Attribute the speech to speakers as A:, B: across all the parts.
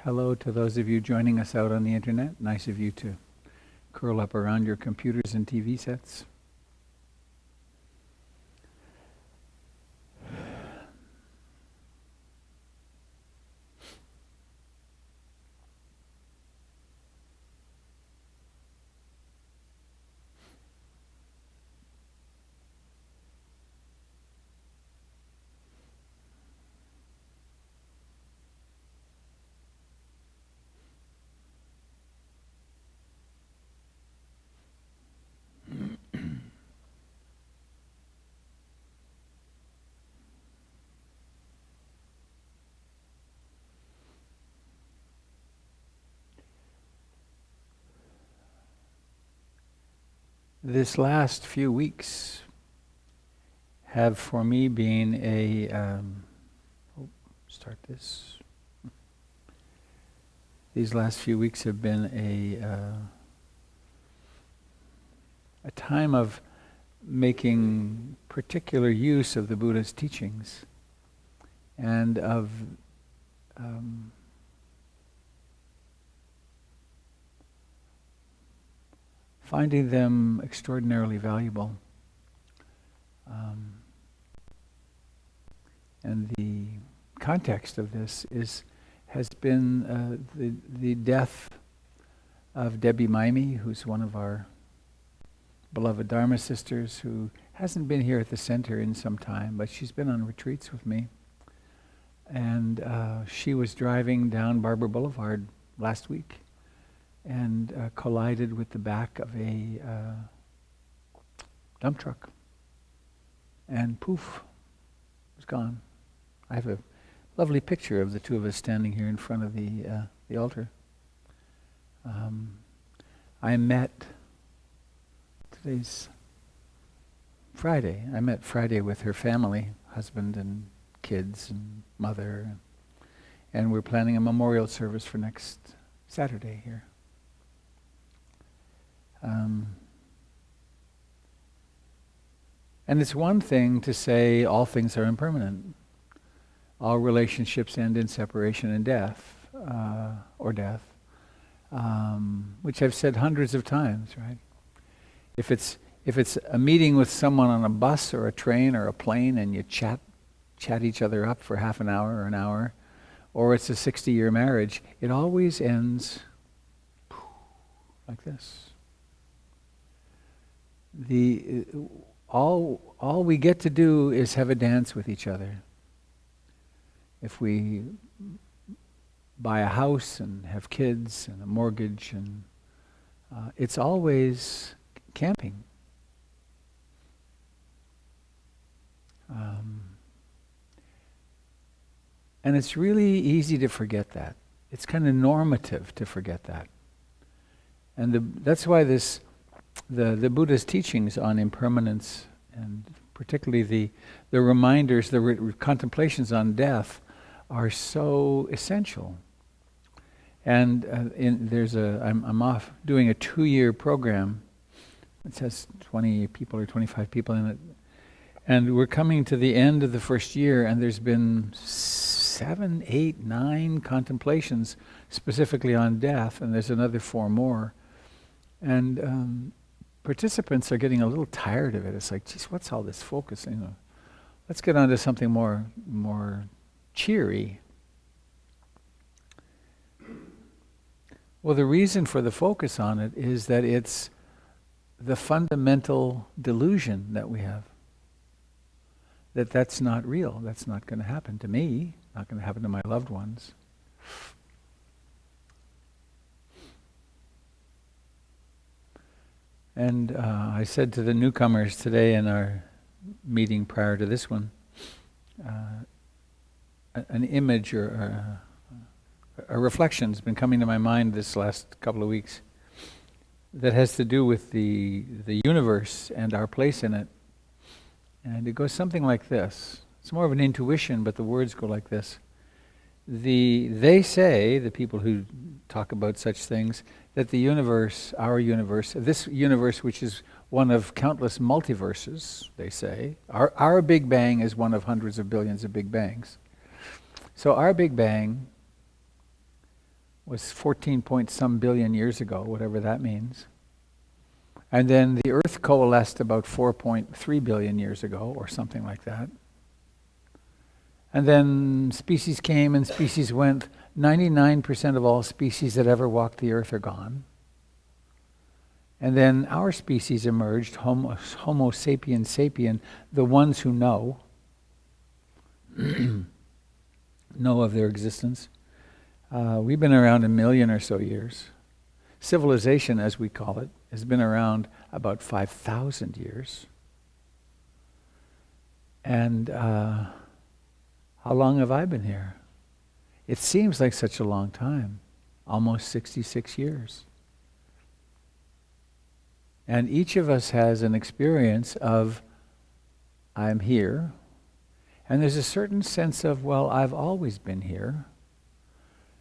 A: Hello to those of you joining us out on the internet. Nice of you to curl up around your computers and TV sets. This last few weeks have for me been These last few weeks have been a time of making particular use of the Buddha's teachings and of finding them extraordinarily valuable. And the context of this has been the death of Debbie Maimi, who's one of our beloved Dharma sisters, who hasn't been here at the center in some time, but she's been on retreats with me. And she was driving down Barber Boulevard last week and collided with the back of a dump truck. And poof, was gone. I have a lovely picture of the two of us standing here in front of the altar. Today's Friday. I met Friday with her family, husband and kids and mother, and we're planning a memorial service for next Saturday here. And it's one thing to say all things are impermanent. All relationships end in separation and death, which I've said hundreds of times, right? If it's a meeting with someone on a bus or a train or a plane and you chat each other up for half an hour or an hour, or it's a 60-year marriage, it always ends like this. All we get to do is have a dance with each other. If we buy a house and have kids and a mortgage, and it's always camping. And it's really easy to forget that. It's kind of normative to forget that. And that's why the Buddha's teachings on impermanence, and particularly the reminders, the contemplations on death, are so essential. And I'm off doing a 2-year program. It says 20 people or 25 people in it. And we're coming to the end of the first year, and there's been 7, 8, 9 contemplations specifically on death, and there's another 4 more. And participants are getting a little tired of it. It's like, geez, what's all this focusing? Let's get on to something more cheery. Well, the reason for the focus on it is that it's the fundamental delusion that we have. That's not real. That's not going to happen to me. Not going to happen to my loved ones. And I said to the newcomers today in our meeting prior to this one, an image or a reflection has been coming to my mind this last couple of weeks that has to do with the universe and our place in it. And it goes something like this. It's more of an intuition, but the words go like this. They say, the people who talk about such things, that the universe, our universe, this universe which is one of countless multiverses, they say, our Big Bang is one of hundreds of billions of Big Bangs. So our Big Bang was 14 point some billion years ago, whatever that means. And then the Earth coalesced about 4.3 billion years ago, or something like that. And then species came and species went. 99% of all species that ever walked the Earth are gone. And then our species emerged, Homo sapiens sapien, the ones who know of their existence. We've been around 1 million or so years. Civilization, as we call it, has been around about 5,000 years. And how long have I been here? It seems like such a long time, almost 66 years. And each of us has an experience of, I'm here, and there's a certain sense of, well, I've always been here.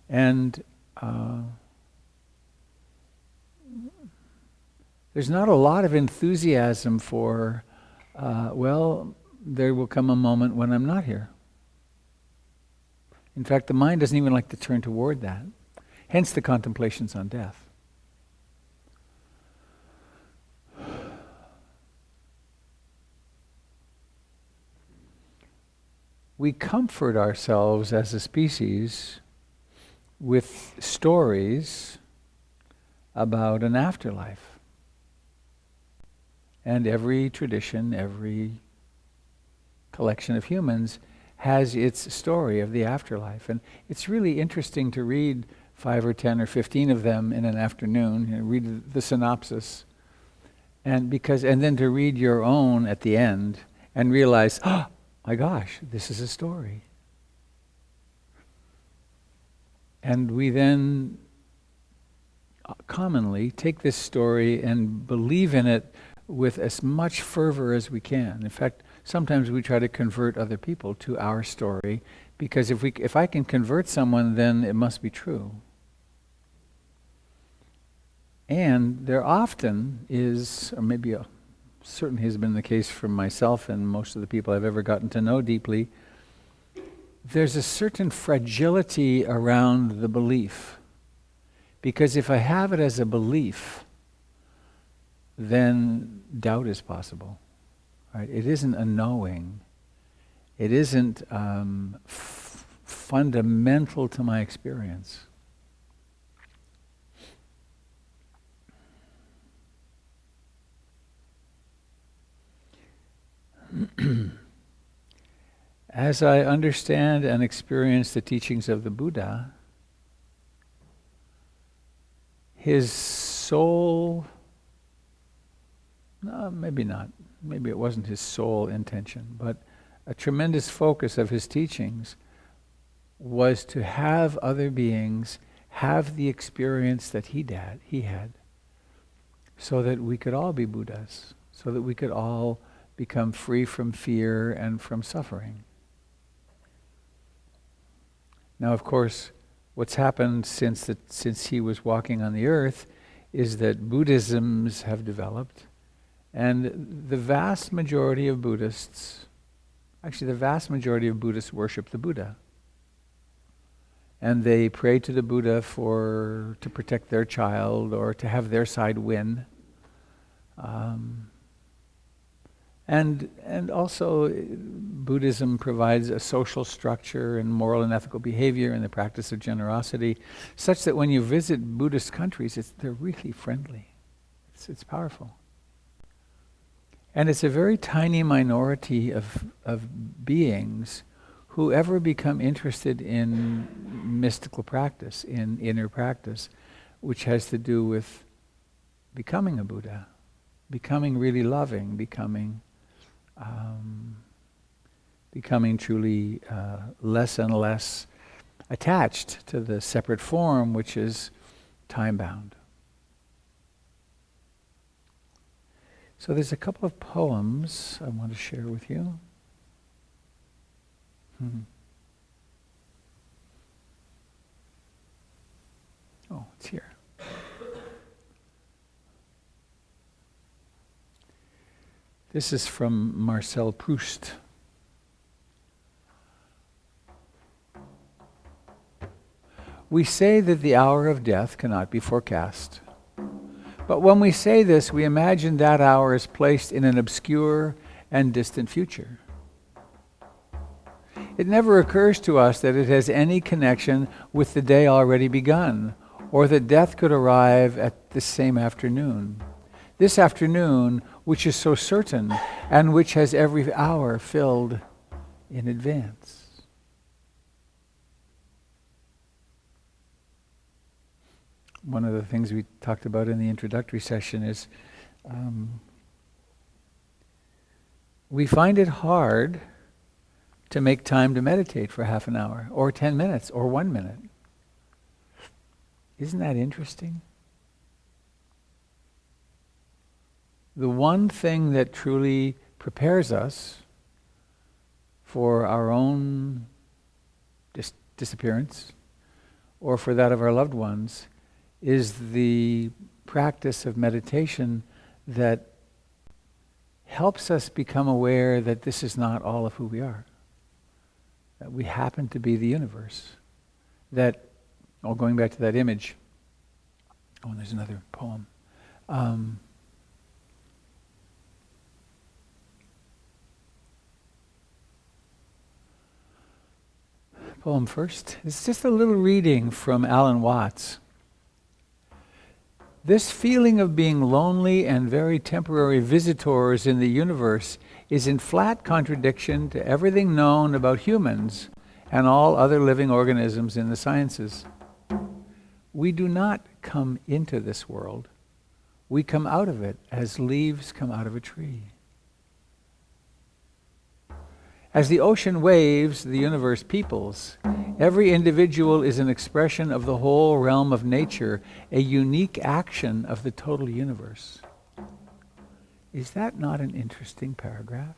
A: And there's not a lot of enthusiasm for, well, there will come a moment when I'm not here. In fact, the mind doesn't even like to turn toward that. Hence the contemplations on death. We comfort ourselves as a species with stories about an afterlife. And every tradition, every collection of humans has its story of the afterlife. And it's really interesting to read 5 or 10 or 15 of them in an afternoon, read the synopsis, and then to read your own at the end and realize, oh my gosh, this is a story. And we then commonly take this story and believe in it with as much fervor as we can. In fact, sometimes we try to convert other people to our story, because if I can convert someone, then it must be true. And there often is, or maybe certainly has been the case for myself and most of the people I've ever gotten to know deeply, there's a certain fragility around the belief. Because if I have it as a belief, then doubt is possible. Right? It isn't a knowing. It isn't fundamental to my experience. As I understand and experience the teachings of the Buddha, his sole, no, maybe not, maybe it wasn't his sole intention, but a tremendous focus of his teachings was to have other beings have the experience that he had, so that we could all be Buddhas, so that we could all become free from fear and from suffering. Now, of course, what's happened since he was walking on the earth is that Buddhisms have developed, and the vast majority of Buddhists worship the Buddha. And they pray to the Buddha to protect their child or to have their side win. And also, Buddhism provides a social structure and moral and ethical behavior and the practice of generosity, such that when you visit Buddhist countries, they're really friendly. It's powerful. And it's a very tiny minority of beings who ever become interested in mystical practice, in inner practice, which has to do with becoming a Buddha, becoming really loving, becoming truly less and less attached to the separate form, which is time-bound. So there's a couple of poems I want to share with you. Oh, it's here. This is from Marcel Proust. We say that the hour of death cannot be forecast. But when we say this, we imagine that hour is placed in an obscure and distant future. It never occurs to us that it has any connection with the day already begun, or that death could arrive at the same afternoon. This afternoon, which is so certain, and which has every hour filled in advance. One of the things we talked about in the introductory session is we find it hard to make time to meditate for half an hour, or 10 minutes, or 1 minute. Isn't that interesting? The one thing that truly prepares us for our own disappearance, or for that of our loved ones, is the practice of meditation that helps us become aware that this is not all of who we are. That we happen to be the universe. That, going back to that image. Oh, and there's another poem. Poem first. It's just a little reading from Alan Watts. This feeling of being lonely and very temporary visitors in the universe is in flat contradiction to everything known about humans and all other living organisms in the sciences. We do not come into this world. We come out of it as leaves come out of a tree. As the ocean waves, the universe peoples. Every individual is an expression of the whole realm of nature, a unique action of the total universe. Is that not an interesting paragraph?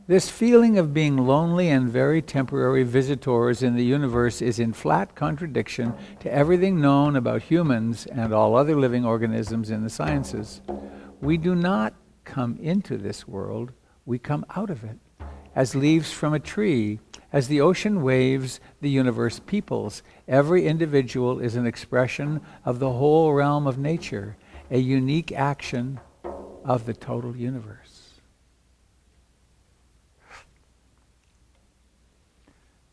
A: This feeling of being lonely and very temporary visitors in the universe is in flat contradiction to everything known about humans and all other living organisms in the sciences. We do not come into this world, we come out of it. As leaves from a tree, as the ocean waves, the universe peoples. Every individual is an expression of the whole realm of nature, a unique action of the total universe.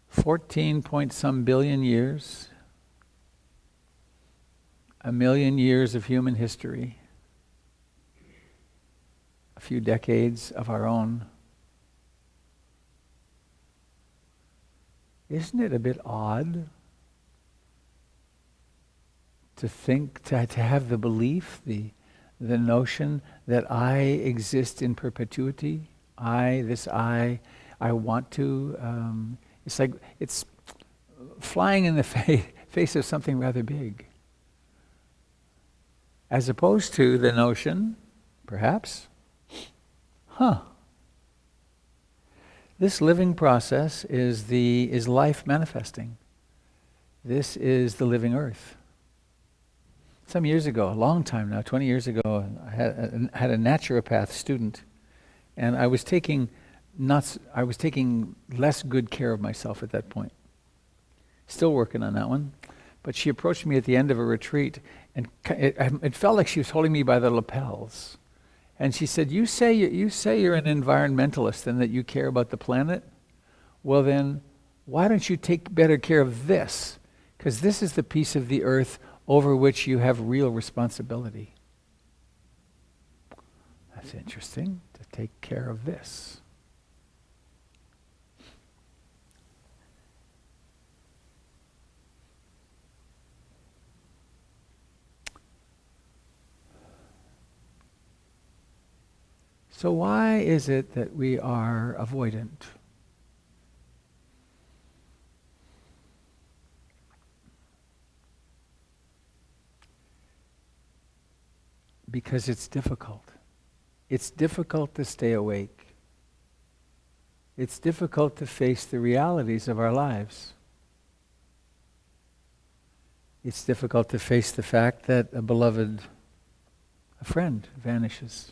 A: 14 point some billion years, 1 million years of human history, a few decades of our own. Isn't it a bit odd to think, to have the belief, the notion that I exist in perpetuity? I want to. It's like it's flying in the face of something rather big. As opposed to the notion, perhaps, this living process is life manifesting. This is the living earth. Some years ago, a long time now, 20 years ago, I had a naturopath student, and I was taking less good care of myself at that point. Still working on that one. But she approached me at the end of a retreat, and it felt like she was holding me by the lapels. And she said, you say you're an environmentalist and that you care about the planet? Well then, why don't you take better care of this? Because this is the piece of the earth over which you have real responsibility. That's interesting, to take care of this. So why is it that we are avoidant? Because it's difficult. It's difficult to stay awake. It's difficult to face the realities of our lives. It's difficult to face the fact that a friend vanishes.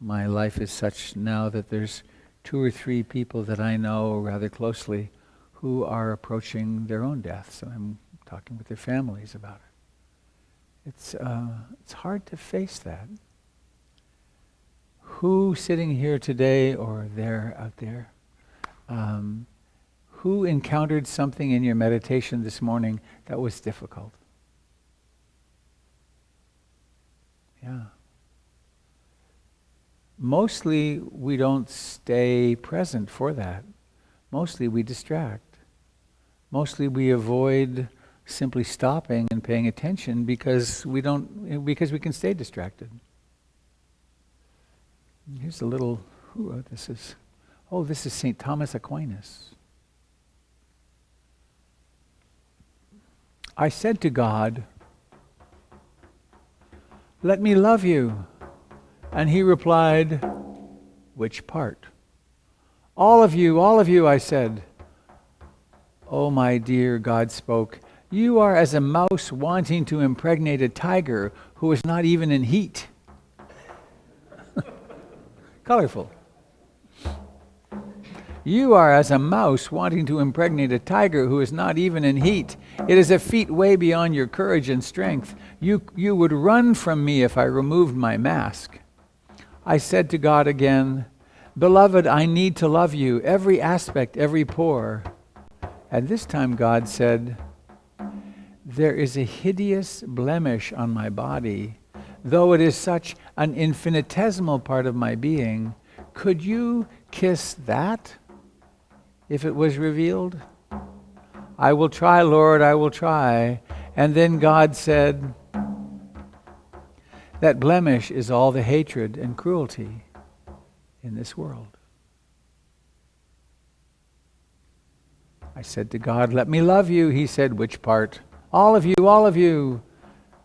A: My life is such now that there's 2 or 3 people that I know rather closely who are approaching their own deaths, and I'm talking with their families about it. It's hard to face that. Who sitting here today or there out there, who encountered something in your meditation this morning that was difficult? Yeah. Mostly we don't stay present for that. Mostly we distract. Mostly we avoid simply stopping and paying attention because we can stay distracted. Here's a little, who wrote this? This is St. Thomas Aquinas. I said to God, "Let me love you." And he replied, "Which part?" All of you, I said. "Oh, my dear," God spoke, "you are as a mouse wanting to impregnate a tiger who is not even in heat." Colorful. You are as a mouse wanting to impregnate a tiger who is not even in heat. It is a feat way beyond your courage and strength. You would run from me if I removed my mask. I said to God again, "Beloved, I need to love you, every aspect, every pore." And this time God said, "There is a hideous blemish on my body, though it is such an infinitesimal part of my being. Could you kiss that if it was revealed?" "I will try, Lord, I will try." And then God said, "That blemish is all the hatred and cruelty in this world." I said to God, "Let me love you." He said, "Which part?" All of you, all of you."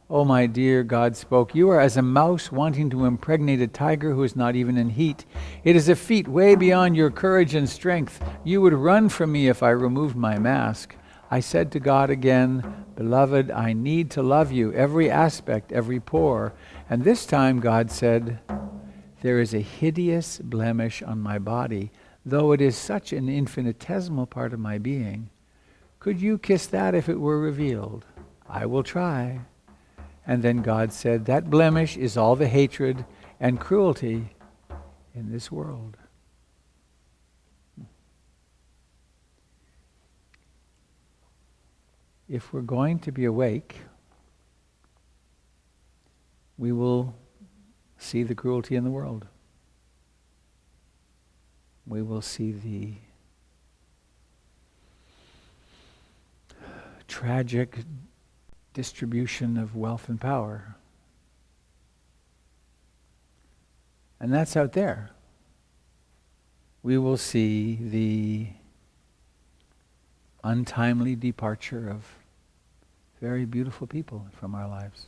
A: "Oh, my dear," God spoke, "you are as a mouse wanting to impregnate a tiger who is not even in heat. It is a feat way beyond your courage and strength. You would run from me if I removed my mask." I said to God again, "Beloved, I need to love you, every aspect, every pore." And this time God said, "There is a hideous blemish on my body, though it is such an infinitesimal part of my being. Could you kiss that if it were revealed?" "I will try." And then God said, "That blemish is all the hatred and cruelty in this world." If we're going to be awake, we will see the cruelty in the world. We will see the tragic distribution of wealth and power. And that's out there. We will see the untimely departure of very beautiful people from our lives.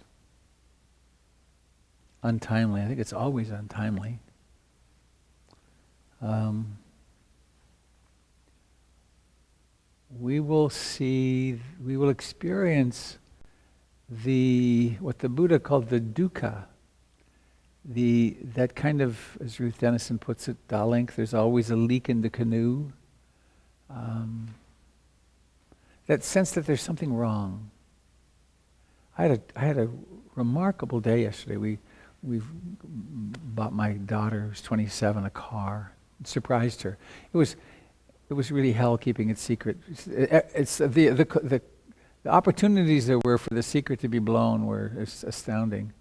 A: Untimely. I think it's always untimely. We will experience what the Buddha called the dukkha, that kind of, as Ruth Denison puts it, Dalink, there's always a leak in the canoe. That sense that there's something wrong. I had a remarkable day yesterday. We've bought my daughter, who's 27, a car. Surprised her. It was really hell keeping it secret. It's the opportunities there were for the secret to be blown were astounding,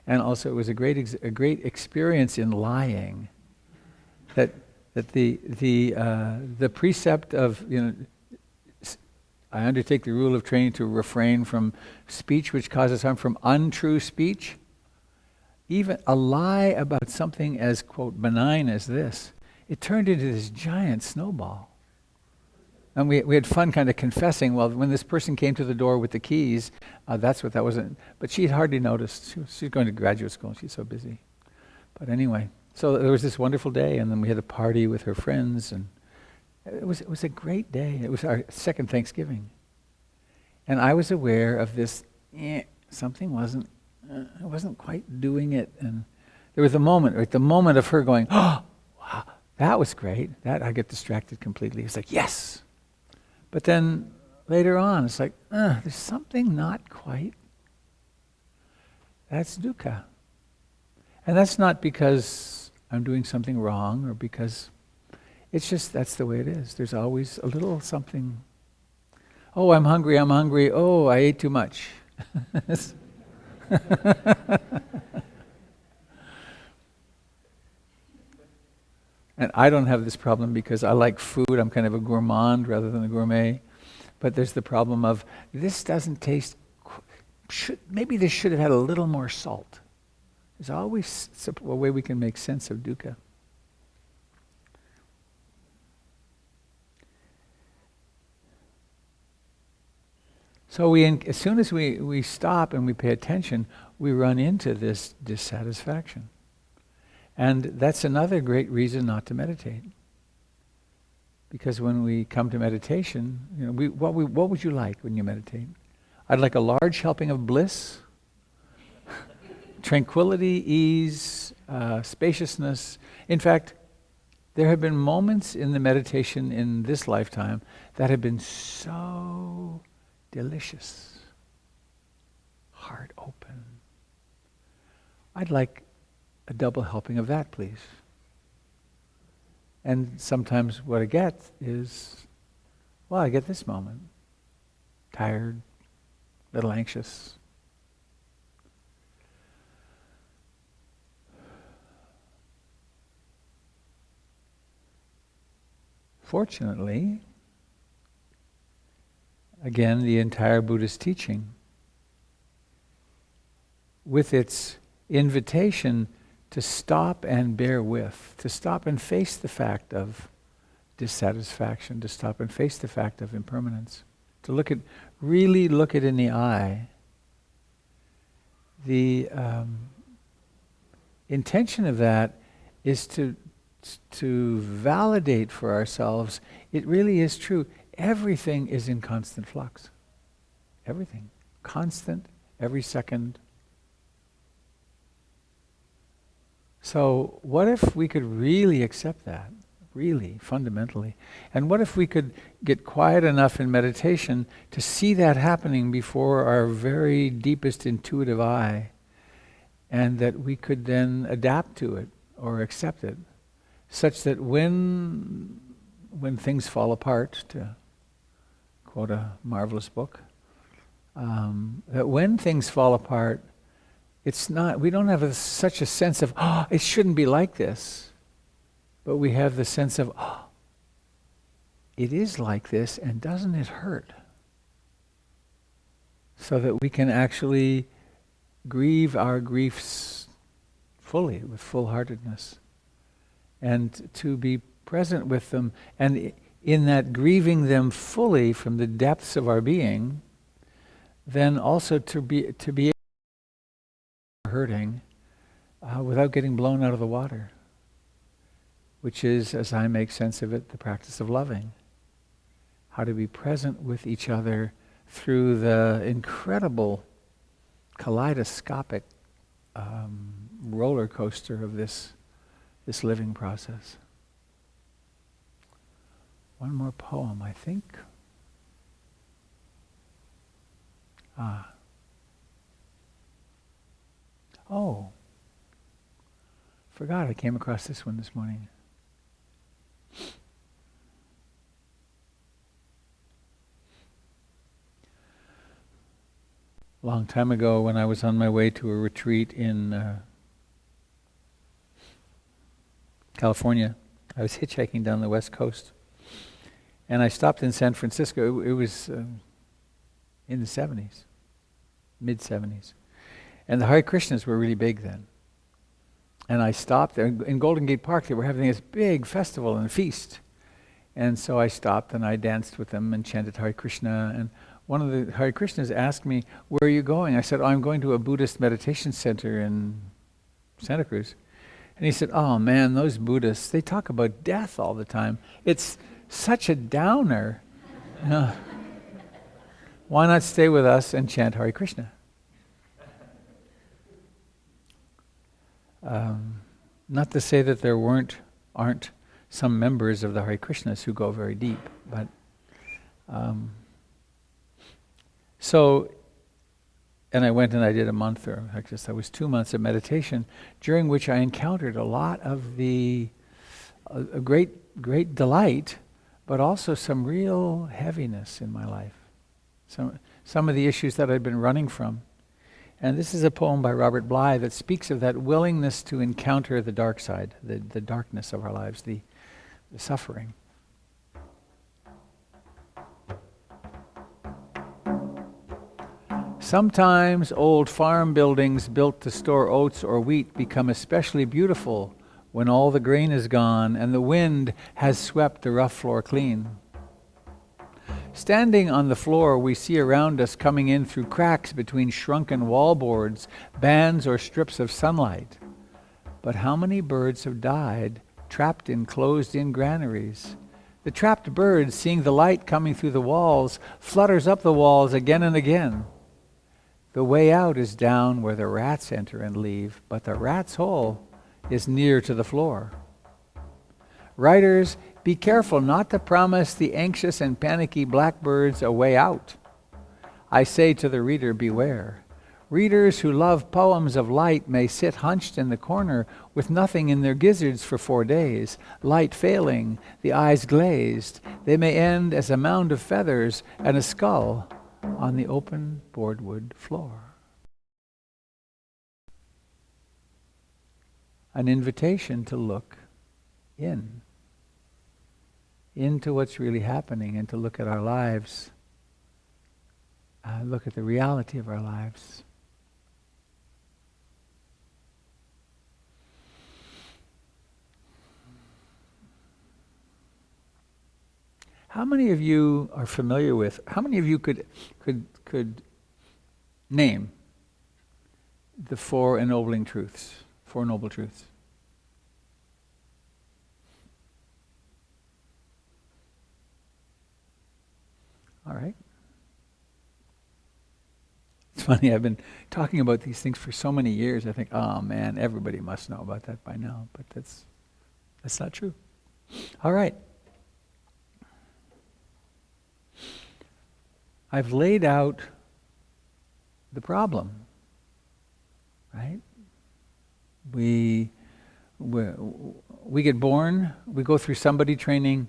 A: and also it was a great experience in lying. That the precept of, I undertake the rule of training to refrain from speech which causes harm, from untrue speech. Even a lie about something as, quote, benign as this, it turned into this giant snowball. And we had fun kind of confessing, well, when this person came to the door with the keys, that's what that was. But she had hardly noticed. She's going to graduate school, and she's so busy. But anyway, so there was this wonderful day, and then we had a party with her friends, and it was a great day. It was our second Thanksgiving. And I was aware of this, something wasn't, I wasn't quite doing it. And there was a moment, right, the moment of her going, "Oh, wow, That was great. That I get distracted completely. It's like, yes. But then later on, it's like, there's something not quite. That's dukkha. And that's not because I'm doing something wrong or because it's just that's the way it is. There's always a little something. Oh, I'm hungry. Oh, I ate too much. And I don't have this problem because I like food. I'm kind of a gourmand rather than a gourmet. But there's the problem of, this doesn't taste, maybe this should have had a little more salt. There's always a way we can make sense of dukkha. So as soon as we stop and we pay attention, we run into this dissatisfaction. And that's another great reason not to meditate. Because when we come to meditation, what would you like when you meditate? I'd like a large helping of bliss, tranquility, ease, spaciousness. In fact, there have been moments in the meditation in this lifetime that have been so delicious, heart open. I'd like a double helping of that, please. And sometimes what I get is, I get this moment. Tired, a little anxious. Fortunately, again, the entire Buddhist teaching, with its invitation to stop and bear with, to stop and face the fact of dissatisfaction, to stop and face the fact of impermanence, to really look it in the eye. The intention of that is to validate for ourselves, it really is true. Everything is in constant flux. Everything. Constant, every second. So what if we could really accept that, really, fundamentally? And what if we could get quiet enough in meditation to see that happening before our very deepest intuitive eye, and that we could then adapt to it or accept it, such that when things fall apart, to quote a marvelous book, that when things fall apart, we don't have such a sense of, it shouldn't be like this. But we have the sense of, it is like this, and doesn't it hurt? So that we can actually grieve our griefs fully, with full-heartedness. And to be present with them, and in that grieving them fully from the depths of our being, then also to be hurting without getting blown out of the water, which is, as I make sense of it, the practice of loving. How to be present with each other through the incredible kaleidoscopic roller coaster of this living process. One more poem, I think. Oh, forgot I came across this one this morning. A long time ago, when I was on my way to a retreat in California, I was hitchhiking down the West Coast. And I stopped in San Francisco. It was in the 70s, mid-70s. And the Hare Krishnas were really big then. And I stopped there. In Golden Gate Park, they were having this big festival and feast. And so I stopped and I danced with them and chanted Hare Krishna. And one of the Hare Krishnas asked me, "Where are you going?" I said, "I'm going to a Buddhist meditation center in Santa Cruz." And he said, "Oh man, those Buddhists, they talk about death all the time. It's such a downer. Why not stay with us and chant Hare Krishna?" Not to say that there aren't some members of the Hare Krishnas who go very deep. But and I went and I did a month, or I guess that was 2 months of meditation, during which I encountered a lot of a great delight, but also some real heaviness in my life. Some of the issues that I'd been running from. And this is a poem by Robert Bly that speaks of that willingness to encounter the dark side, the darkness of our lives, the suffering. Sometimes old farm buildings built to store oats or wheat become especially beautiful when all the grain is gone and the wind has swept the rough floor clean. Standing on the floor, we see around us coming in through cracks between shrunken wallboards, bands or strips of sunlight. But how many birds have died trapped in closed-in granaries? The trapped bird, seeing the light coming through the walls, flutters up the walls again and again. The way out is down where the rats enter and leave, but the rat's hole is near to the floor. Writers, be careful not to promise the anxious and panicky blackbirds a way out. I say to the reader, beware. Readers who love poems of light may sit hunched in the corner with nothing in their gizzards for 4 days, light failing, the eyes glazed. They may end as a mound of feathers and a skull on the open boardwood floor. An invitation to look into what's really happening, and to look at our lives, look at the reality of our lives. How many of you are familiar with, how many of you could name the Four Ennobling Truths, Four Noble Truths? All right. It's funny, I've been talking about these things for so many years. I think, oh man, everybody must know about that by now, but that's not true. All right. I've laid out the problem, right? We get born, we go through somebody training,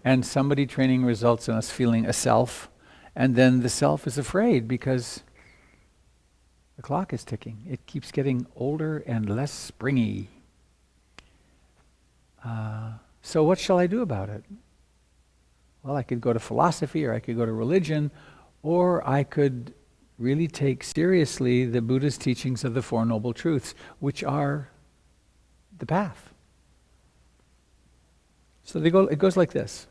A: and somebody training results in us feeling a self, and then the self is afraid because the clock is ticking. It keeps getting older and less springy. So what shall I do about it? Well, I could go to philosophy, or I could go to religion, or I could really take seriously the Buddha's teachings of the Four Noble Truths, which are the path. So it goes like this.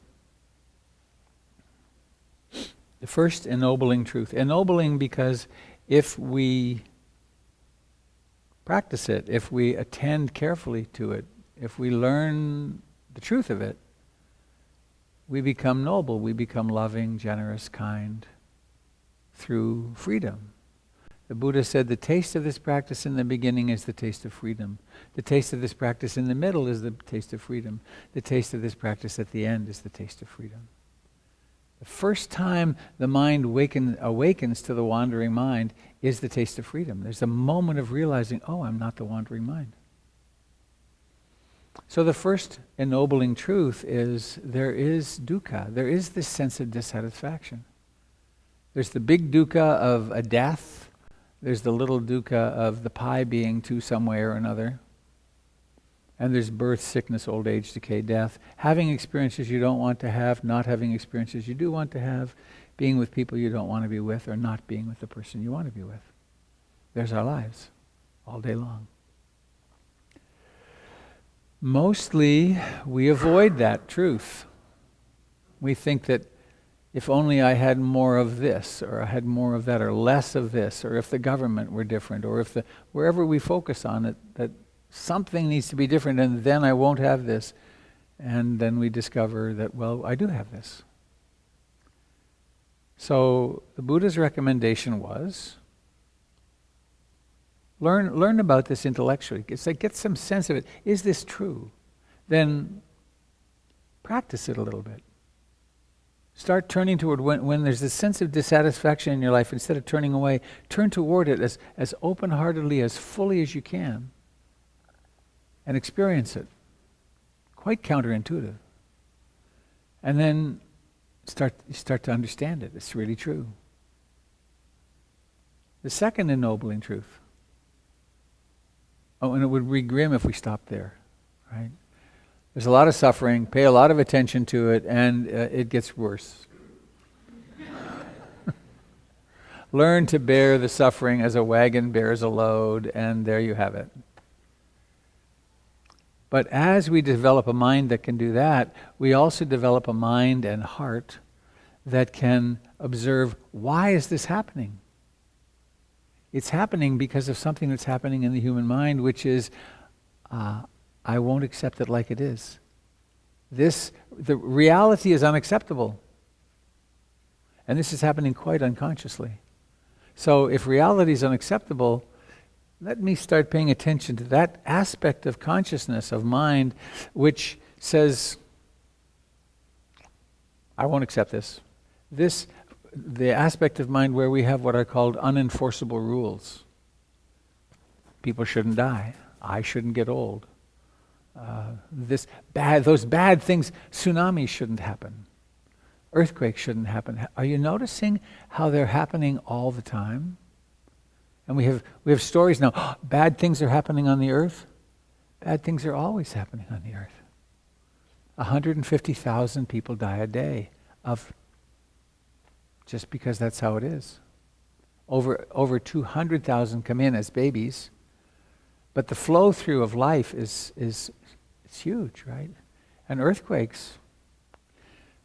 A: The first ennobling truth. Ennobling because if we practice it, if we attend carefully to it, if we learn the truth of it, we become noble, we become loving, generous, kind, through freedom. The Buddha said the taste of this practice in the beginning is the taste of freedom. The taste of this practice in the middle is the taste of freedom. The taste of this practice at the end is the taste of freedom. The first time the mind awakens to the wandering mind is the taste of freedom. There's a moment of realizing, oh, I'm not the wandering mind. So the first ennobling truth is there is dukkha. There is this sense of dissatisfaction. There's the big dukkha of a death. There's the little dukkha of the pie being two some way or another. And there's birth, sickness, old age, decay, death. Having experiences you don't want to have, not having experiences you do want to have, being with people you don't want to be with, or not being with the person you want to be with. There's our lives, all day long. Mostly, we avoid that truth. We think that if only I had more of this, or I had more of that, or less of this, or if the government were different, or if wherever we focus on it, that something needs to be different, and then I won't have this. And then we discover that, well, I do have this. So the Buddha's recommendation was, learn about this intellectually. It's like, get some sense of it. Is this true? Then Practice it a little bit. Start turning toward when there's this sense of dissatisfaction in your life, instead of turning away, turn toward it as open-heartedly, as fully as you can, and experience it. Quite counterintuitive. And then you start to understand it. It's really true. The second ennobling truth. Oh, and it would be grim if we stopped there, right? There's a lot of suffering, pay a lot of attention to it, and it gets worse. Learn to bear the suffering as a wagon bears a load, and there you have it. But as we develop a mind that can do that, we also develop a mind and heart that can observe, why is this happening? It's happening because of something that's happening in the human mind, which is, I won't accept it like it is. The reality is unacceptable. And this is happening quite unconsciously. So if reality is unacceptable, let me start paying attention to that aspect of consciousness, of mind, which says, I won't accept this. The aspect of mind where we have what are called unenforceable rules. People shouldn't die. I shouldn't get old. Those bad things, tsunamis shouldn't happen. Earthquakes shouldn't happen. Are you noticing how they're happening all the time? And we have stories now, bad things are happening on the earth. Bad things are always happening on the earth. 150,000 people die a day just because that's how it is. Over 200,000 come in as babies, but the flow through of life is it's huge, right? And earthquakes.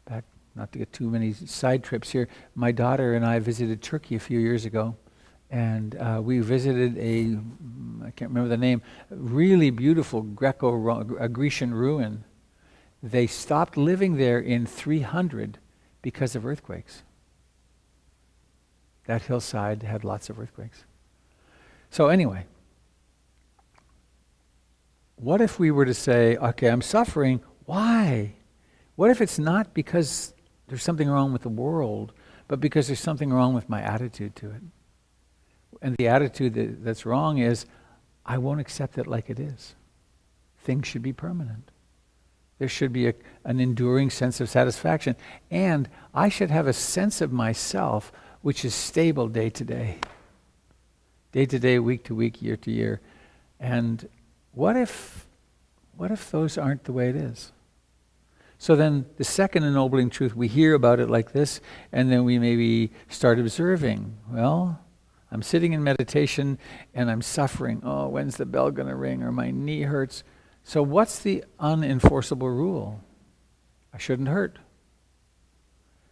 A: Back, not to get too many side trips here. My daughter and I visited Turkey a few years ago, and we visited I can't remember the name, really beautiful Grecian ruin. They stopped living there in 300 because of earthquakes. That hillside had lots of earthquakes. So anyway, what if we were to say, okay, I'm suffering, why? What if it's not because there's something wrong with the world, but because there's something wrong with my attitude to it? And the attitude that's wrong is, I won't accept it like it is. Things should be permanent. There should be an enduring sense of satisfaction. And I should have a sense of myself which is stable day to day, week to week, year to year. And what if those aren't the way it is? So then the second ennobling truth, we hear about it like this, and then we maybe start observing. Well, I'm sitting in meditation and I'm suffering. Oh, when's the bell going to ring? Or my knee hurts. So what's the unenforceable rule? I shouldn't hurt.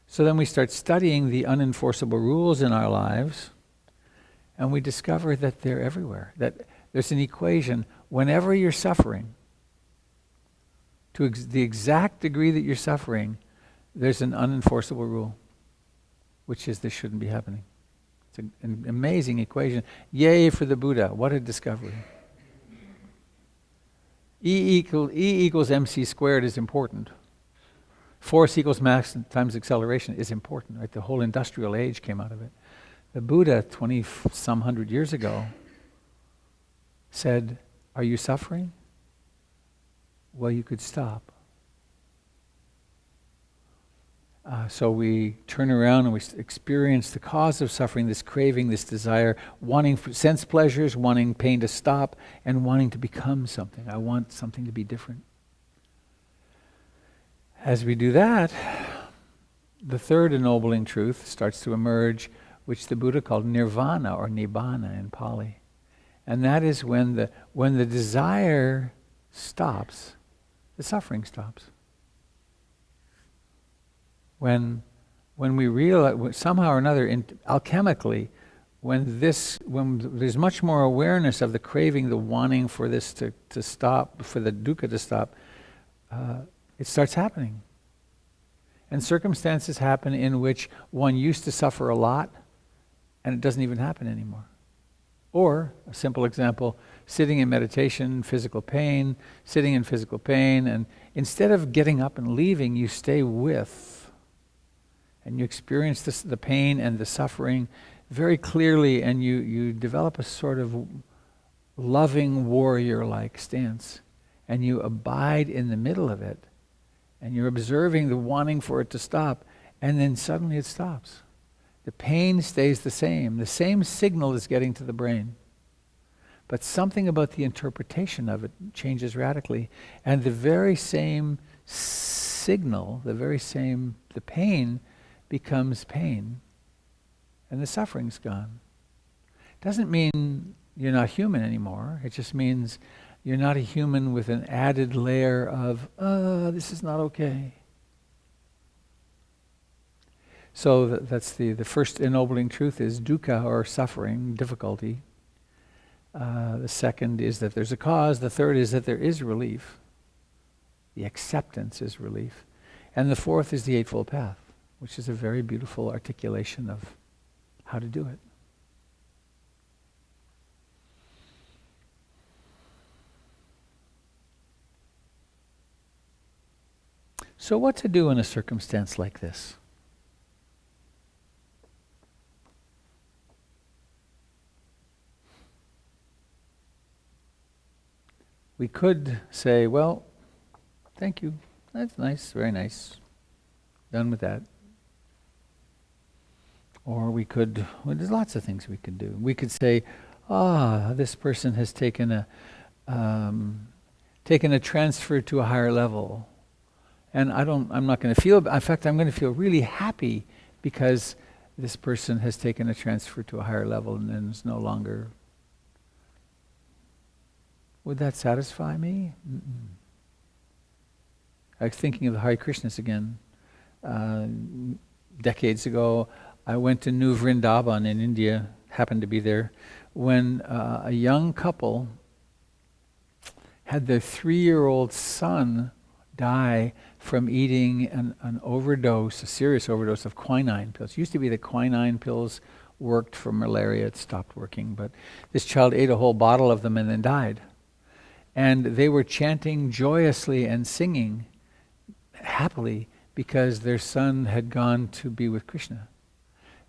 A: So then we start studying the unenforceable rules in our lives, and we discover that they're everywhere. That there's an equation. Whenever you're suffering, to the exact degree that you're suffering, there's an unenforceable rule, which is this shouldn't be happening. It's an amazing equation. Yay for the Buddha. What a discovery. E equals mc squared is important. Force equals mass times acceleration is important, right? The whole industrial age came out of it. The Buddha, 20-some hundred years ago, said, are you suffering? Well, you could stop. So we turn around and we experience the cause of suffering, this craving, this desire, wanting sense pleasures, wanting pain to stop, and wanting to become something. I want something to be different. As we do that, the third ennobling truth starts to emerge, which the Buddha called nirvana or nibbana in Pali. And that is when the desire stops, the suffering stops. When we realize, somehow or another, alchemically, when there's much more awareness of the craving, the wanting for this to stop, for the dukkha to stop, it starts happening. And circumstances happen in which one used to suffer a lot, and it doesn't even happen anymore. Or, a simple example, sitting in meditation, sitting in physical pain, and instead of getting up and leaving, you stay with, and you experience the pain and the suffering very clearly, and you develop a sort of loving warrior-like stance, and you abide in the middle of it, and you're observing the wanting for it to stop, and then suddenly it stops. The pain stays the same signal is getting to the brain, but something about the interpretation of it changes radically, and the very same signal, the pain becomes pain, and the suffering's gone. Doesn't mean you're not human anymore. It just means you're not a human with an added layer of, this is not okay. So that's the first ennobling truth is dukkha, or suffering, difficulty. The second is that there's a cause. The third is that there is relief. The acceptance is relief. And the fourth is the Eightfold Path, which is a very beautiful articulation of how to do it. So what to do in a circumstance like this? We could say, well, thank you. That's nice, very nice. Done with that. Or we could, well, there's lots of things we could do. We could say, this person has taken a transfer to a higher level. And I'm not going to feel, in fact, I'm going to feel really happy because this person has taken a transfer to a higher level and then is no longer. Would that satisfy me? Mm-mm. I was thinking of the Hare Krishnas again. Decades ago, I went to New Vrindavan in India, happened to be there, when a young couple had their 3-year-old son die from eating an overdose, a serious overdose of quinine pills. It used to be that quinine pills worked for malaria. It stopped working, but this child ate a whole bottle of them and then died. And they were chanting joyously and singing happily because their son had gone to be with Krishna.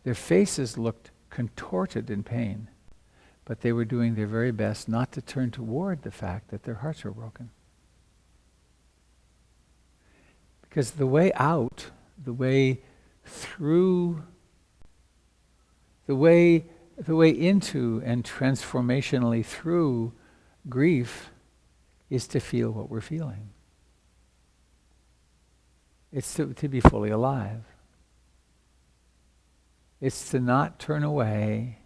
A: Their faces looked contorted in pain, but they were doing their very best not to turn toward the fact that their hearts were broken. Because the way out, the way through, the way into and transformationally through grief is to feel what we're feeling. It's to be fully alive. It's to not turn away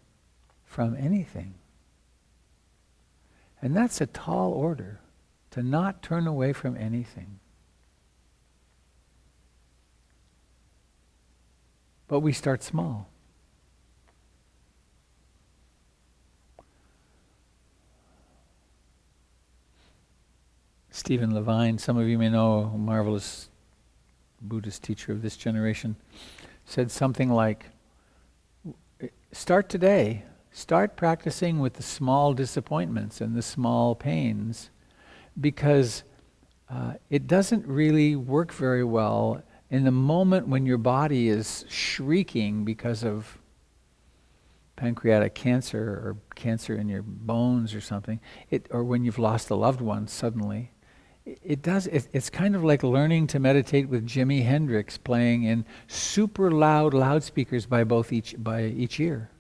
A: from anything. And that's a tall order, to not turn away from anything. But we start small. Stephen Levine, some of you may know, a marvelous Buddhist teacher of this generation, said something like, start today. Start practicing with the small disappointments and the small pains, because it doesn't really work very well in the moment when your body is shrieking because of pancreatic cancer or cancer in your bones or something, or when you've lost a loved one suddenly. It's kind of like learning to meditate with Jimi Hendrix playing in super loud loudspeakers by each ear.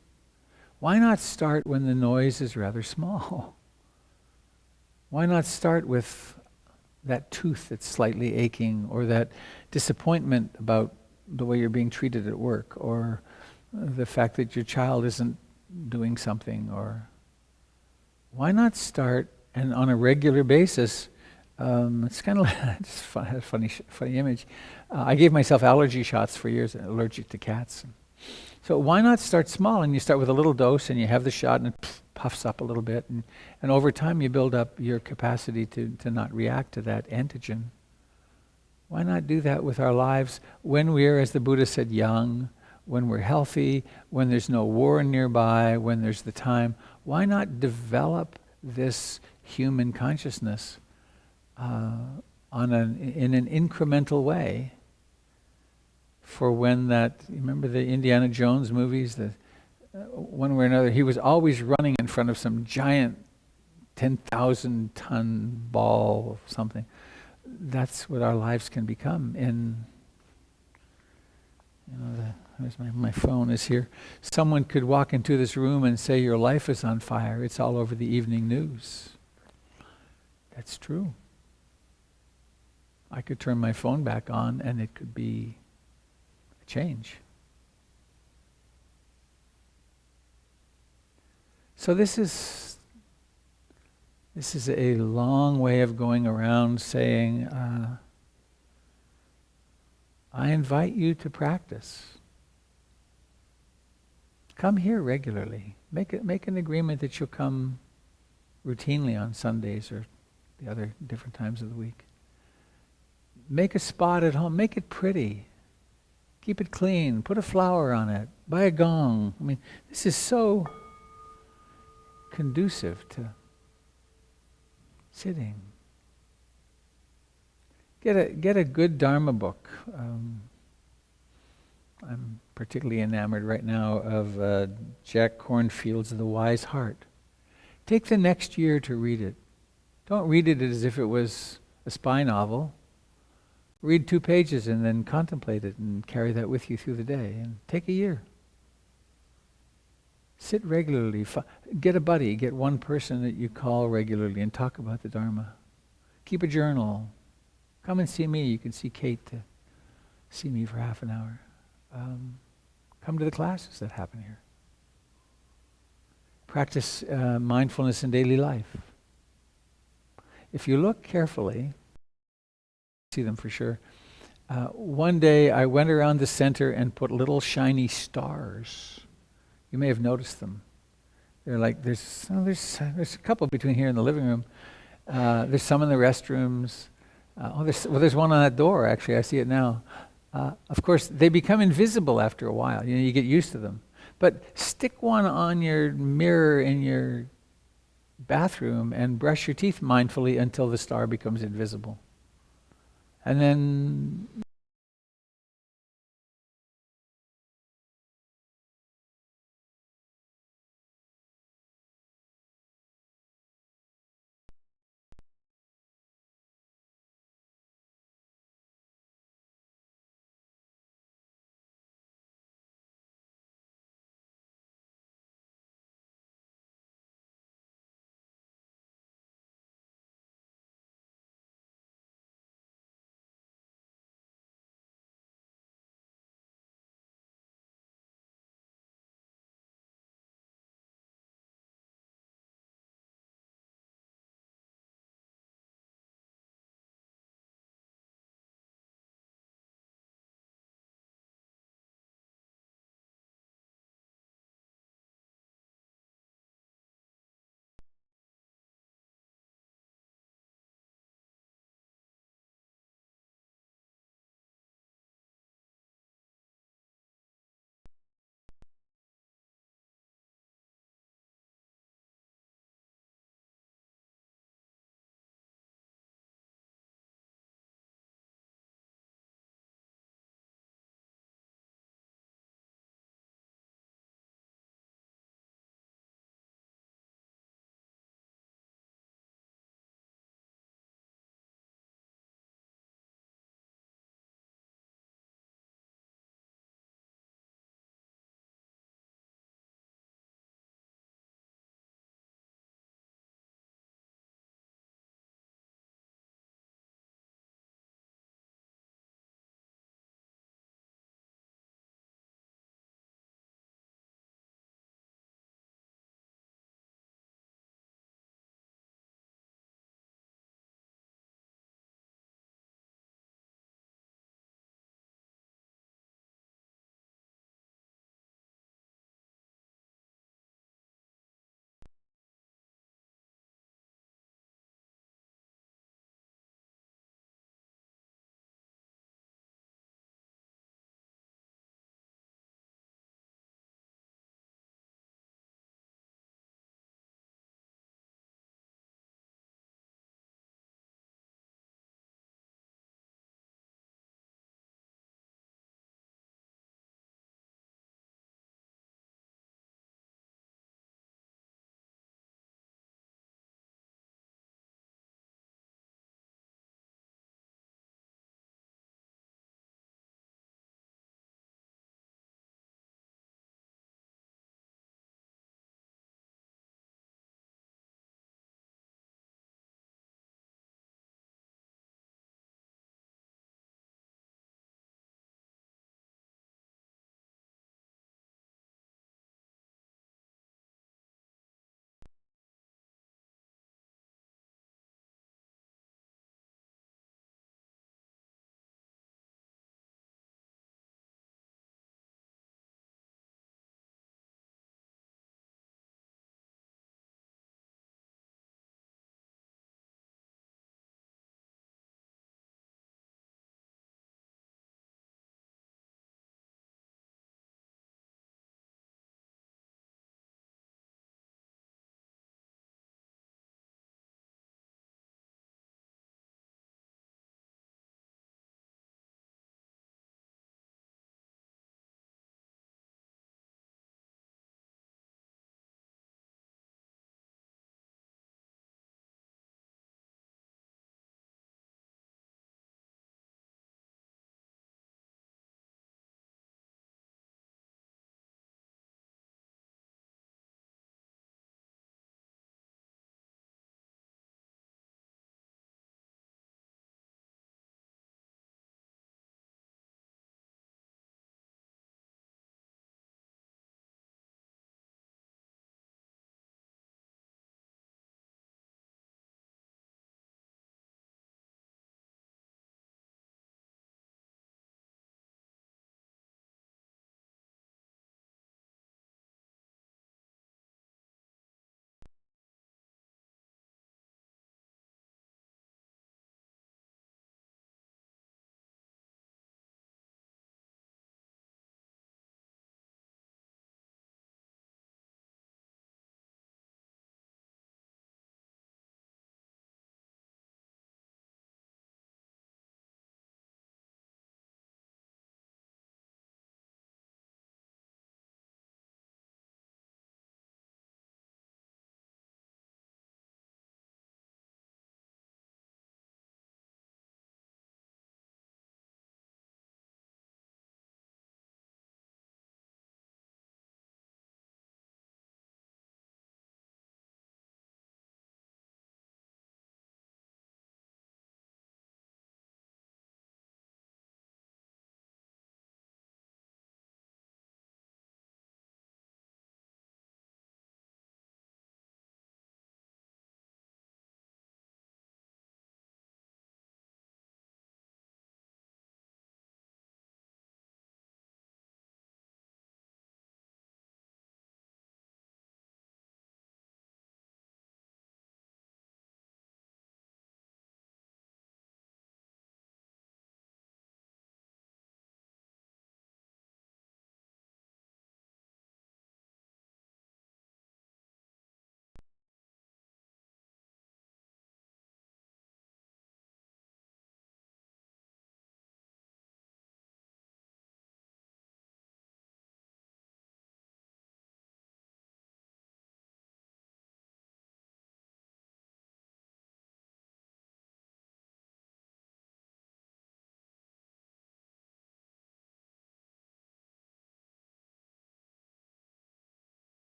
A: Why not start when the noise is rather small? Why not start with that tooth that's slightly aching, or that disappointment about the way you're being treated at work, or the fact that your child isn't doing something, or why not start and on a regular basis. It's kind of like just a funny image. I gave myself allergy shots for years, allergic to cats. So why not start small, and you start with a little dose and you have the shot and it puffs up a little bit, and over time you build up your capacity to not react to that antigen. Why not do that with our lives when we're, as the Buddha said, young, when we're healthy, when there's no war nearby, when there's the time? Why not develop this human consciousness in an incremental way for when that, you remember the Indiana Jones movies, one way or another, he was always running in front of some giant 10,000 ton ball of something. That's what our lives can become in, my phone is here. Someone could walk into this room and say your life is on fire. It's all over the evening news. That's true. I could turn my phone back on and it could be a change. So this is a long way of going around saying, I invite you to practice. Come here regularly. Make an agreement that you'll come routinely on Sundays or the other different times of the week. Make a spot at home. Make it pretty. Keep it clean. Put a flower on it. Buy a gong. I mean, this is so conducive to sitting. Get a good Dharma book. I'm particularly enamored right now of Jack Kornfield's The Wise Heart. Take the next year to read it. Don't read it as if it was a spy novel. Read 2 pages and then contemplate it and carry that with you through the day. And take a year. Sit regularly. Get a buddy. Get one person that you call regularly and talk about the Dharma. Keep a journal. Come and see me. You can see Kate to see me for half an hour. Come to the classes that happen here. Practice mindfulness in daily life. If you look carefully, see them for sure. One day I went around the center and put little shiny stars. You may have noticed them. They're like, there's a couple between here and the living room. There's some in the restrooms. There's one on that door, actually. I see it now. Of course, they become invisible after a while. You get used to them. But stick one on your mirror in your bathroom and brush your teeth mindfully until the star becomes invisible. And then